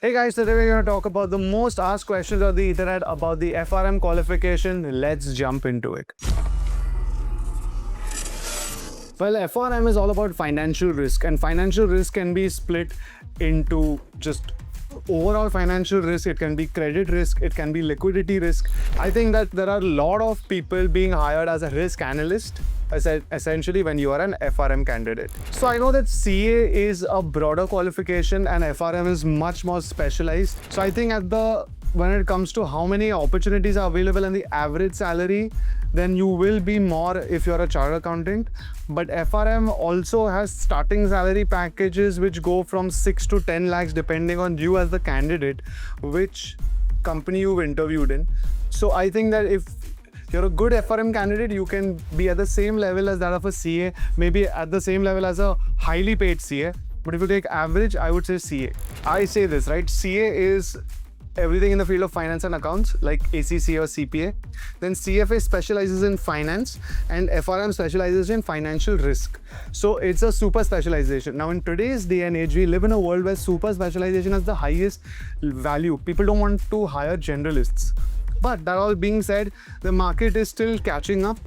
Hey guys, today we're going to talk about the most asked questions on the internet about the FRM qualification. Let's jump into it. Well, FRM is all about financial risk, and financial risk can be split into just overall financial risk. It can be credit risk, it can be liquidity risk. I think that there are a lot of people being hired as a risk analyst essentially when you are an FRM candidate. So I know that CA is a broader qualification and FRM is much more specialized. So I think when it comes to how many opportunities are available and the average salary, then you will be more if you're a chartered accountant. But FRM also has starting salary packages which go from 6 to 10 lakhs depending on you as the candidate, which company you've interviewed in. So I think that if you're a good FRM candidate, you can be at the same level as that of a CA, maybe at the same level as a highly paid CA. But if you take average, I would say CA. I say this, right? CA is everything in the field of finance and accounts, like ACCA or CPA. Then CFA specializes in finance and FRM specializes in financial risk. So it's a super specialization. Now in today's day and age, we live in a world where super specialization has the highest value. People don't want to hire generalists. But that all being said, the market is still catching up.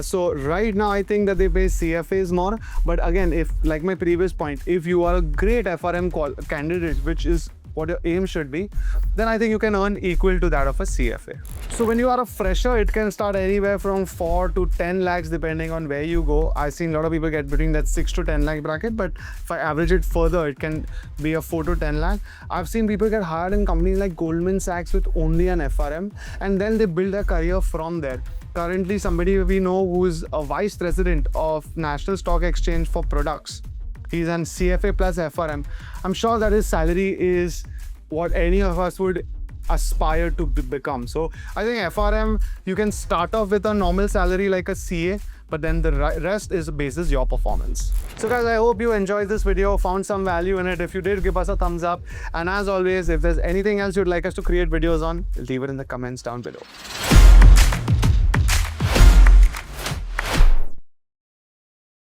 So right now, I think that they pay CFAs more. But again, if like my previous point, if you are a great FRM candidate, which is what your aim should be, then I think you can earn equal to that of a CFA. So when you are a fresher, it can start anywhere from 4 to 10 lakhs depending on where you go. I've seen a lot of people get between that 6 to 10 lakh bracket, but if I average it further, it can be a 4 to 10 lakh. I've seen people get hired in companies like Goldman Sachs with only an FRM, and then they build their career from there. Currently, somebody we know who is a vice president of National Stock Exchange for products. He's an CFA plus FRM. I'm sure that his salary is what any of us would aspire to become. So I think FRM, you can start off with a normal salary like a CA, but then the rest is basis your performance. So guys, I hope you enjoyed this video, found some value in it. If you did, give us a thumbs up. And as always, if there's anything else you'd like us to create videos on, leave it in the comments down below.